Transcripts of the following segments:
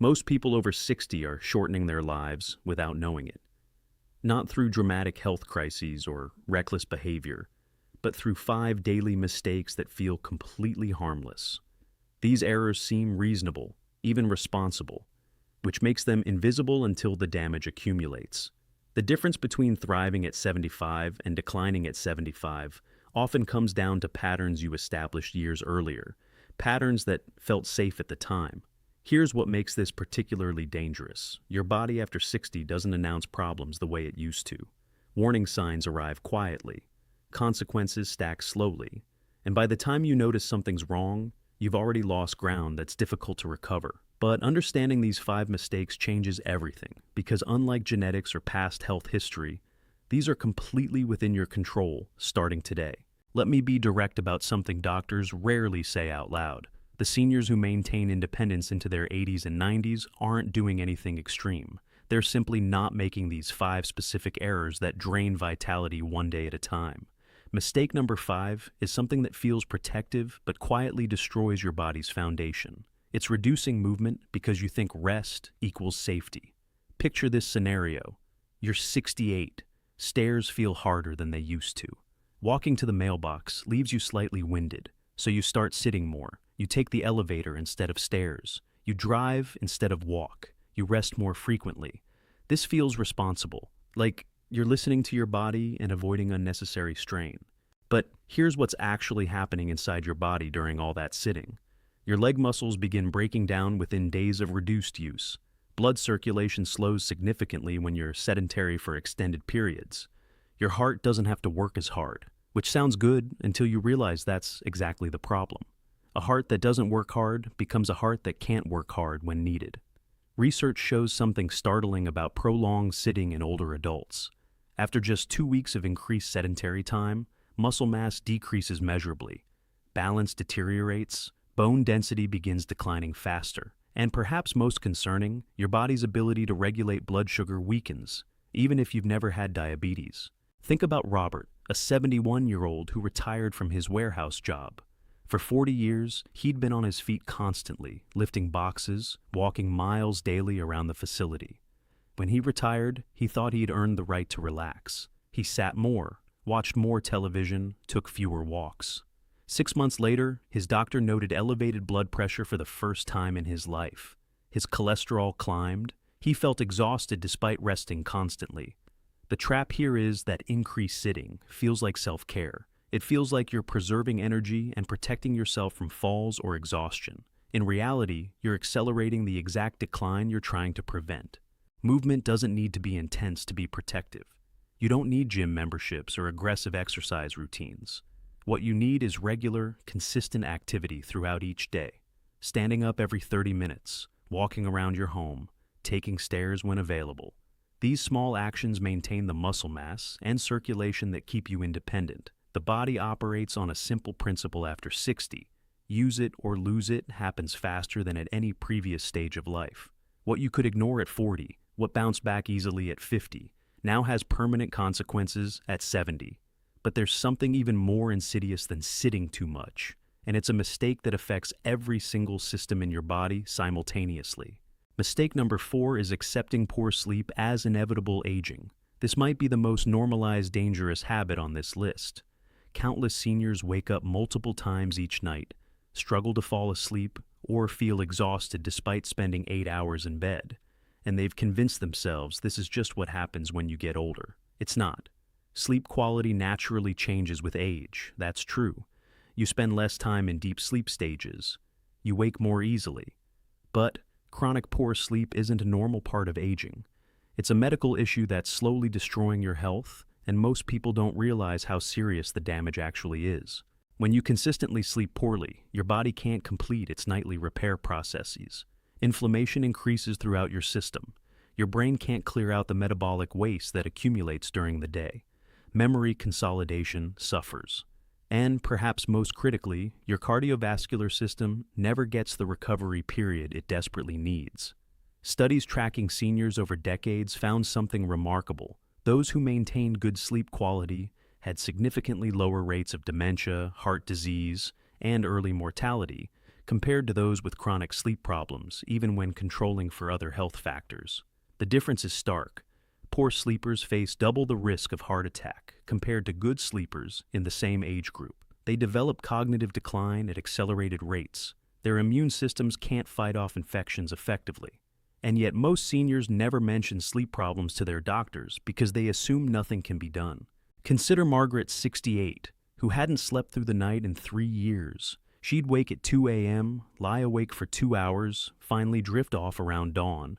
Most people over 60 are shortening their lives without knowing it. Not through dramatic health crises or reckless behavior, but through 5 daily mistakes that feel completely harmless. These errors seem reasonable, even responsible, which makes them invisible until the damage accumulates. The difference between thriving at 75 and declining at 75 often comes down to patterns you established years earlier, patterns that felt safe at the time. Here's what makes this particularly dangerous. Your body after 60 doesn't announce problems the way it used to. Warning signs arrive quietly. Consequences stack slowly. And by the time you notice something's wrong, you've already lost ground that's difficult to recover. But understanding these 5 mistakes changes everything, because unlike genetics or past health history, these are completely within your control starting today. Let me be direct about something doctors rarely say out loud. The seniors who maintain independence into their 80s and 90s aren't doing anything extreme. They're simply not making these 5 specific errors that drain vitality one day at a time. Mistake number 5 is something that feels protective but quietly destroys your body's foundation. It's reducing movement because you think rest equals safety. Picture this scenario. You're 68. Stairs feel harder than they used to. Walking to the mailbox leaves you slightly winded, so you start sitting more. You take the elevator instead of stairs. You drive instead of walk. You rest more frequently. This feels responsible, like you're listening to your body and avoiding unnecessary strain. But here's what's actually happening inside your body during all that sitting. Your leg muscles begin breaking down within days of reduced use. Blood circulation slows significantly when you're sedentary for extended periods. Your heart doesn't have to work as hard, which sounds good until you realize that's exactly the problem. A heart that doesn't work hard becomes a heart that can't work hard when needed. Research shows something startling about prolonged sitting in older adults. After just 2 weeks of increased sedentary time, muscle mass decreases measurably. Balance deteriorates, bone density begins declining faster, and perhaps most concerning, your body's ability to regulate blood sugar weakens, even if you've never had diabetes. Think about Robert, a 71-year-old who retired from his warehouse job. For 40 years, he'd been on his feet constantly, lifting boxes, walking miles daily around the facility. When he retired, he thought he'd earned the right to relax. He sat more, watched more television, took fewer walks. 6 months later, his doctor noted elevated blood pressure for the first time in his life. His cholesterol climbed. He felt exhausted despite resting constantly. The trap here is that increased sitting feels like self-care. It feels like you're preserving energy and protecting yourself from falls or exhaustion. In reality, you're accelerating the exact decline you're trying to prevent. Movement doesn't need to be intense to be protective. You don't need gym memberships or aggressive exercise routines. What you need is regular, consistent activity throughout each day. Standing up every 30 minutes, walking around your home, taking stairs when available. These small actions maintain the muscle mass and circulation that keep you independent. The body operates on a simple principle after 60. Use it or lose it happens faster than at any previous stage of life. What you could ignore at 40, what bounced back easily at 50, now has permanent consequences at 70. But there's something even more insidious than sitting too much, and it's a mistake that affects every single system in your body simultaneously. Mistake number 4 is accepting poor sleep as inevitable aging. This might be the most normalized dangerous habit on this list. Countless seniors wake up multiple times each night, struggle to fall asleep, or feel exhausted despite spending 8 hours in bed. And they've convinced themselves this is just what happens when you get older. It's not. Sleep quality naturally changes with age, that's true. You spend less time in deep sleep stages. You wake more easily. But chronic poor sleep isn't a normal part of aging. It's a medical issue that's slowly destroying your health, and most people don't realize how serious the damage actually is. When you consistently sleep poorly, your body can't complete its nightly repair processes. Inflammation increases throughout your system. Your brain can't clear out the metabolic waste that accumulates during the day. Memory consolidation suffers. And perhaps most critically, your cardiovascular system never gets the recovery period it desperately needs. Studies tracking seniors over decades found something remarkable. Those who maintained good sleep quality had significantly lower rates of dementia, heart disease, and early mortality compared to those with chronic sleep problems, even when controlling for other health factors. The difference is stark. Poor sleepers face double the risk of heart attack compared to good sleepers in the same age group. They develop cognitive decline at accelerated rates. Their immune systems can't fight off infections effectively. And yet most seniors never mention sleep problems to their doctors because they assume nothing can be done. Consider Margaret, 68, who hadn't slept through the night in 3 years. She'd wake at 2 a.m., lie awake for 2 hours, finally drift off around dawn,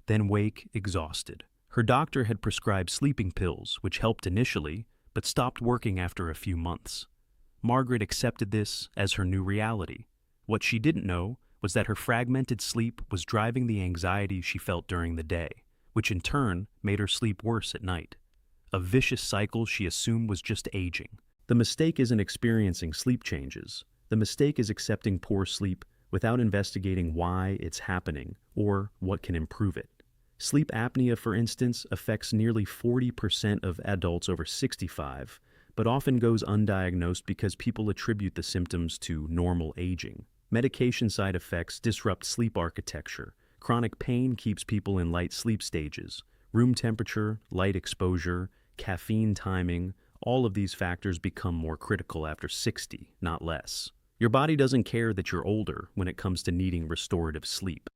then wake exhausted. Her doctor had prescribed sleeping pills, which helped initially, but stopped working after a few months. Margaret accepted this as her new reality. What she didn't know was that her fragmented sleep was driving the anxiety she felt during the day, which in turn made her sleep worse at night. A vicious cycle she assumed was just aging. The mistake isn't experiencing sleep changes. The mistake is accepting poor sleep without investigating why it's happening or what can improve it. Sleep apnea, for instance, affects nearly 40% of adults over 65, but often goes undiagnosed because people attribute the symptoms to normal aging. Medication side effects disrupt sleep architecture. Chronic pain keeps people in light sleep stages. Room temperature, light exposure, caffeine timing, all of these factors become more critical after 60, not less. Your body doesn't care that you're older when it comes to needing restorative sleep.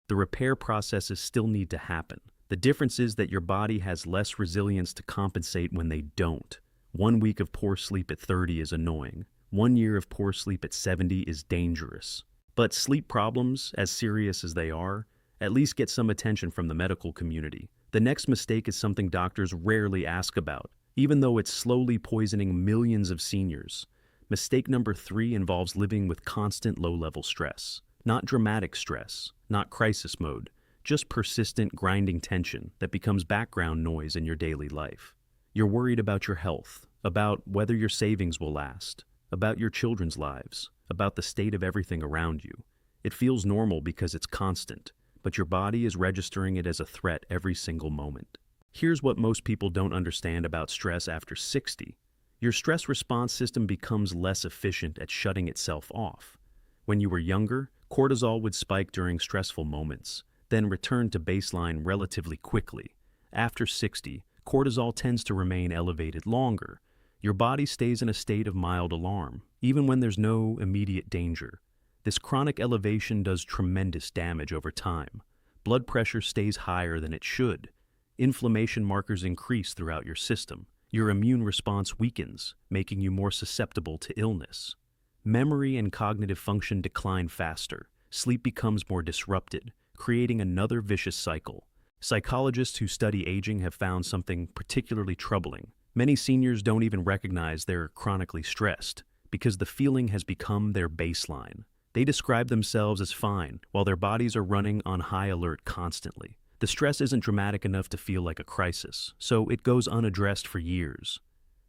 The repair processes still need to happen. The difference is that your body has less resilience to compensate when they don't. 1 week of poor sleep at 30 is annoying. 1 year of poor sleep at 70 is dangerous. But sleep problems, as serious as they are, at least get some attention from the medical community. The next mistake is something doctors rarely ask about, even though it's slowly poisoning millions of seniors. Mistake number 3 involves living with constant low-level stress. Not dramatic stress, not crisis mode, just persistent grinding tension that becomes background noise in your daily life. You're worried about your health, about whether your savings will last, about your children's lives, about the state of everything around you. It feels normal because it's constant, but your body is registering it as a threat every single moment. Here's what most people don't understand about stress after 60. Your stress response system becomes less efficient at shutting itself off. When you were younger, cortisol would spike during stressful moments, then return to baseline relatively quickly. After 60, cortisol tends to remain elevated longer. Your body stays in a state of mild alarm, even when there's no immediate danger. This chronic elevation does tremendous damage over time. Blood pressure stays higher than it should. Inflammation markers increase throughout your system. Your immune response weakens, making you more susceptible to illness. Memory and cognitive function decline faster. Sleep becomes more disrupted, creating another vicious cycle. Psychologists who study aging have found something particularly troubling. Many seniors don't even recognize they're chronically stressed because the feeling has become their baseline. They describe themselves as fine while their bodies are running on high alert constantly. The stress isn't dramatic enough to feel like a crisis, so it goes unaddressed for years.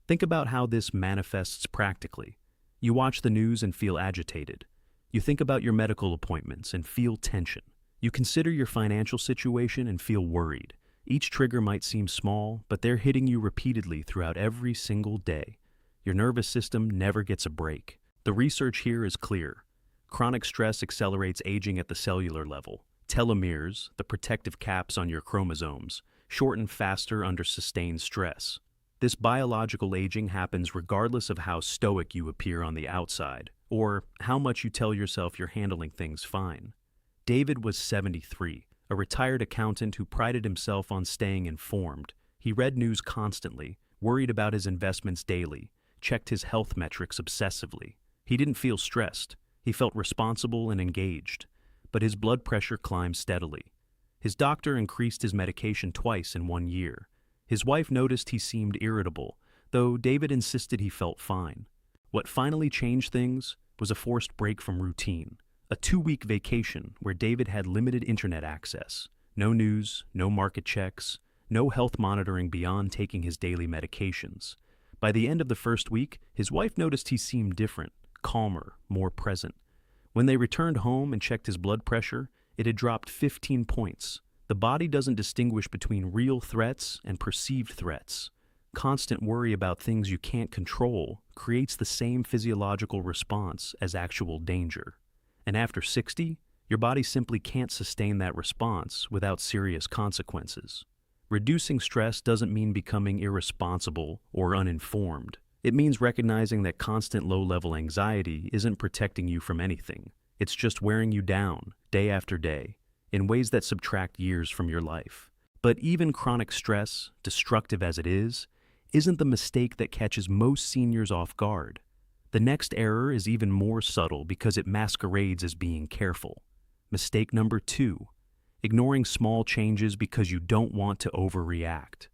Think about how this manifests practically. You watch the news and feel agitated. You think about your medical appointments and feel tension. You consider your financial situation and feel worried. Each trigger might seem small, but they're hitting you repeatedly throughout every single day. Your nervous system never gets a break. The research here is clear. Chronic stress accelerates aging at the cellular level. Telomeres, the protective caps on your chromosomes, shorten faster under sustained stress. This biological aging happens regardless of how stoic you appear on the outside, or how much you tell yourself you're handling things fine. David was 73, a retired accountant who prided himself on staying informed. He read news constantly, worried about his investments daily, checked his health metrics obsessively. He didn't feel stressed. He felt responsible and engaged, but his blood pressure climbed steadily. His doctor increased his medication twice in 1 year. His wife noticed he seemed irritable, though David insisted he felt fine. What finally changed things was a forced break from routine, a 2-week vacation where David had limited internet access, no news, no market checks, no health monitoring beyond taking his daily medications. By the end of the first week, his wife noticed he seemed different, calmer, more present. When they returned home and checked his blood pressure, it had dropped 15 points. The body doesn't distinguish between real threats and perceived threats. Constant worry about things you can't control creates the same physiological response as actual danger. And after 60, your body simply can't sustain that response without serious consequences. Reducing stress doesn't mean becoming irresponsible or uninformed. It means recognizing that constant low-level anxiety isn't protecting you from anything. It's just wearing you down, day after day, in ways that subtract years from your life. But even chronic stress, destructive as it is, isn't the mistake that catches most seniors off guard. The next error is even more subtle because it masquerades as being careful. Mistake number 2, ignoring small changes because you don't want to overreact.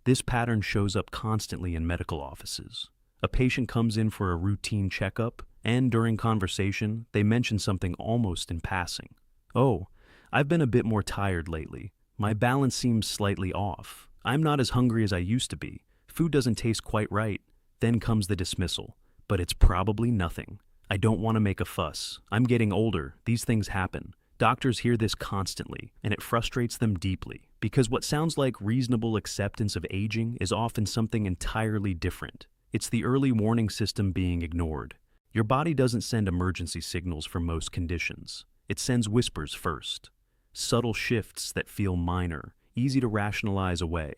This pattern shows up constantly in medical offices. A patient comes in for a routine checkup, and during conversation, they mention something almost in passing. "Oh, I've been a bit more tired lately. My balance seems slightly off. I'm not as hungry as I used to be. Food doesn't taste quite right." Then comes the dismissal. "But it's probably nothing. I don't want to make a fuss. I'm getting older. These things happen." Doctors hear this constantly, and it frustrates them deeply, because what sounds like reasonable acceptance of aging is often something entirely different. It's the early warning system being ignored. Your body doesn't send emergency signals for most conditions. It sends whispers first. Subtle shifts that feel minor, easy to rationalize away.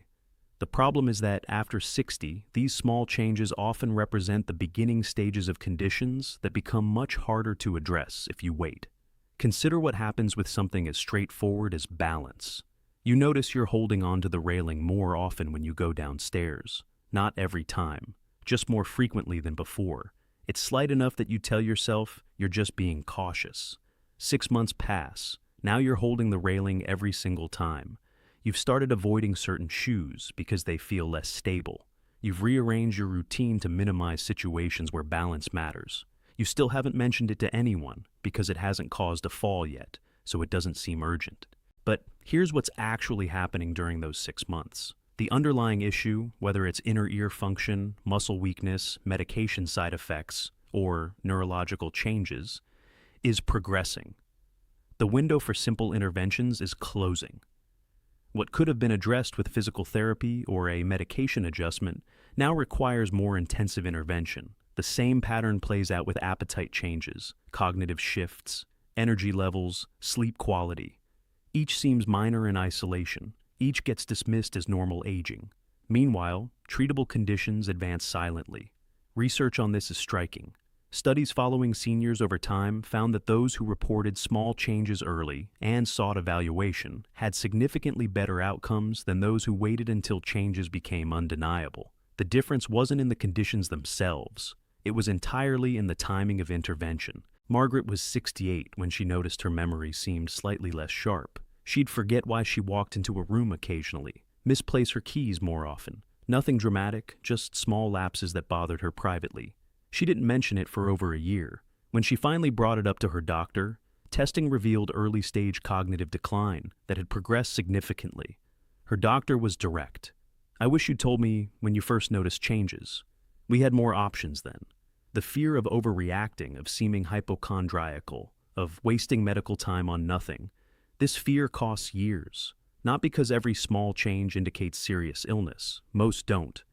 The problem is that after 60, these small changes often represent the beginning stages of conditions that become much harder to address if you wait. Consider what happens with something as straightforward as balance. You notice you're holding onto the railing more often when you go downstairs. Not every time, just more frequently than before. It's slight enough that you tell yourself you're just being cautious. 6 months pass. Now you're holding the railing every single time. You've started avoiding certain shoes because they feel less stable. You've rearranged your routine to minimize situations where balance matters. You still haven't mentioned it to anyone because it hasn't caused a fall yet, so it doesn't seem urgent. But here's what's actually happening during those 6 months. The underlying issue, whether it's inner ear function, muscle weakness, medication side effects, or neurological changes, is progressing. The window for simple interventions is closing. What could have been addressed with physical therapy or a medication adjustment now requires more intensive intervention. The same pattern plays out with appetite changes, cognitive shifts, energy levels, sleep quality. Each seems minor in isolation. Each gets dismissed as normal aging. Meanwhile, treatable conditions advance silently. Research on this is striking. Studies following seniors over time found that those who reported small changes early and sought evaluation had significantly better outcomes than those who waited until changes became undeniable. The difference wasn't in the conditions themselves. It was entirely in the timing of intervention. Margaret was 68 when she noticed her memory seemed slightly less sharp. She'd forget why she walked into a room occasionally, misplace her keys more often. Nothing dramatic, just small lapses that bothered her privately. She didn't mention it for over a year. When she finally brought it up to her doctor, testing revealed early-stage cognitive decline that had progressed significantly. Her doctor was direct. "I wish you'd told me when you first noticed changes. We had more options then." The fear of overreacting, of seeming hypochondriacal, of wasting medical time on nothing, this fear costs years. Not because every small change indicates serious illness, most don't,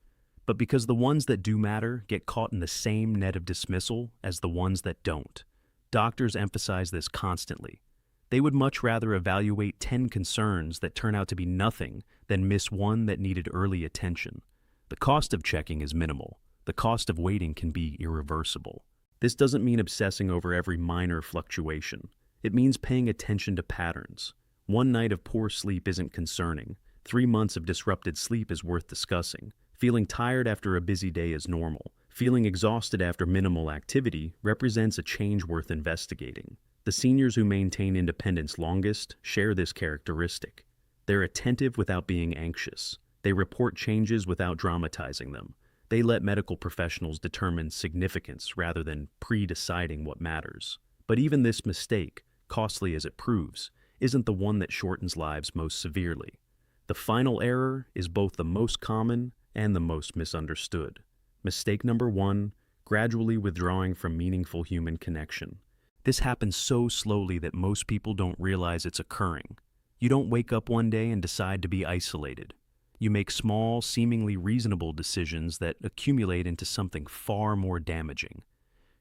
but because the ones that do matter get caught in the same net of dismissal as the ones that don't. Doctors emphasize this constantly. They would much rather evaluate 10 concerns that turn out to be nothing than miss one that needed early attention. The cost of checking is minimal. The cost of waiting can be irreversible. This doesn't mean obsessing over every minor fluctuation. It means paying attention to patterns. One night of poor sleep isn't concerning. 3 months of disrupted sleep is worth discussing. Feeling tired after a busy day is normal. Feeling exhausted after minimal activity represents a change worth investigating. The seniors who maintain independence longest share this characteristic. They're attentive without being anxious. They report changes without dramatizing them. They let medical professionals determine significance rather than pre-deciding what matters. But even this mistake, costly as it proves, isn't the one that shortens lives most severely. The final error is both the most common and the most misunderstood. Mistake number 1, gradually withdrawing from meaningful human connection. This happens so slowly that most people don't realize it's occurring. You don't wake up one day and decide to be isolated. You make small, seemingly reasonable decisions that accumulate into something far more damaging.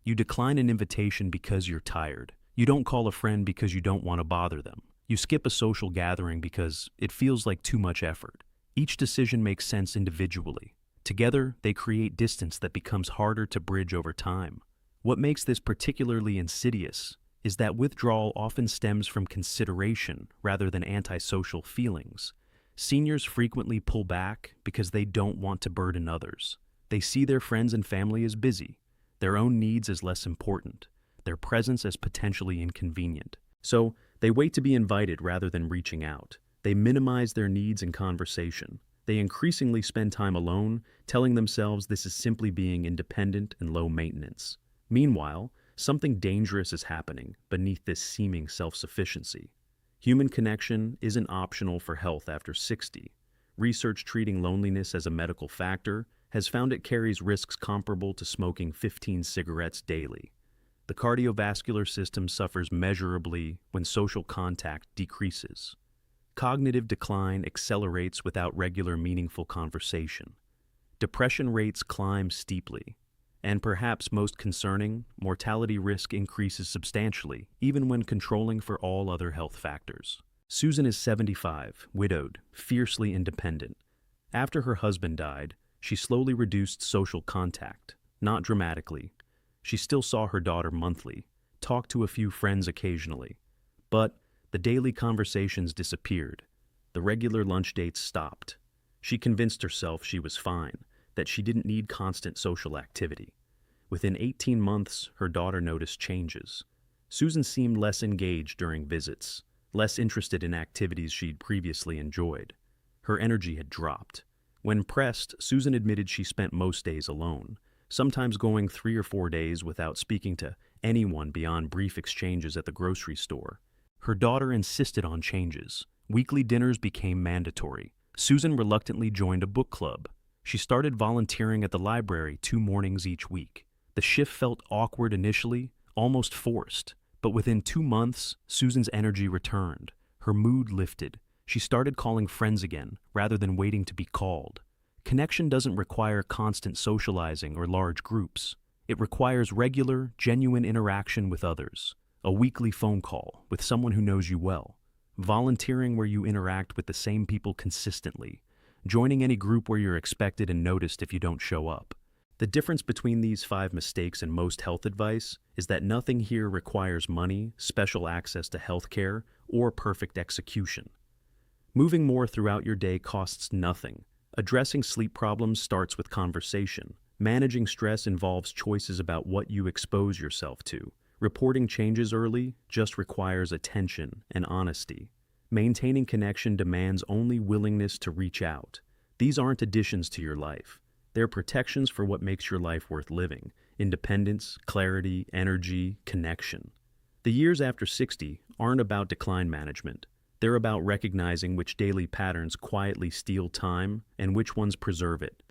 You decline an invitation because you're tired. You don't call a friend because you don't want to bother them. You skip a social gathering because it feels like too much effort. Each decision makes sense individually. Together, they create distance that becomes harder to bridge over time. What makes this particularly insidious is that withdrawal often stems from consideration rather than antisocial feelings. Seniors frequently pull back because they don't want to burden others. They see their friends and family as busy, their own needs as less important, their presence as potentially inconvenient. So, they wait to be invited rather than reaching out. They minimize their needs in conversation. They increasingly spend time alone, telling themselves this is simply being independent and low maintenance. Meanwhile, something dangerous is happening beneath this seeming self-sufficiency. Human connection isn't optional for health after 60. Research treating loneliness as a medical factor has found it carries risks comparable to smoking 15 cigarettes daily. The cardiovascular system suffers measurably when social contact decreases. Cognitive decline accelerates without regular meaningful conversation. Depression rates climb steeply. And perhaps most concerning, mortality risk increases substantially, even when controlling for all other health factors. Susan is 75, widowed, fiercely independent. After her husband died, she slowly reduced social contact, not dramatically. She still saw her daughter monthly, talked to a few friends occasionally. But the daily conversations disappeared. The regular lunch dates stopped. She convinced herself she was fine, that she didn't need constant social activity. Within 18 months, her daughter noticed changes. Susan seemed less engaged during visits, less interested in activities she'd previously enjoyed. Her energy had dropped. When pressed, Susan admitted she spent most days alone, sometimes going 3 or 4 days without speaking to anyone beyond brief exchanges at the grocery store. Her daughter insisted on changes. Weekly dinners became mandatory. Susan reluctantly joined a book club. She started volunteering at the library 2 mornings each week. The shift felt awkward initially, almost forced, but within 2 months, Susan's energy returned. Her mood lifted. She started calling friends again, rather than waiting to be called. Connection doesn't require constant socializing or large groups. It requires regular, genuine interaction with others. A weekly phone call with someone who knows you well. Volunteering where you interact with the same people consistently. Joining any group where you're expected and noticed if you don't show up. The difference between these 5 mistakes and most health advice is that nothing here requires money, special access to healthcare, or perfect execution. Moving more throughout your day costs nothing. Addressing sleep problems starts with conversation. Managing stress involves choices about what you expose yourself to. Reporting changes early just requires attention and honesty. Maintaining connection demands only willingness to reach out. These aren't additions to your life. They're protections for what makes your life worth living: independence, clarity, energy, connection. The years after 60 aren't about decline management. They're about recognizing which daily patterns quietly steal time and which ones preserve it.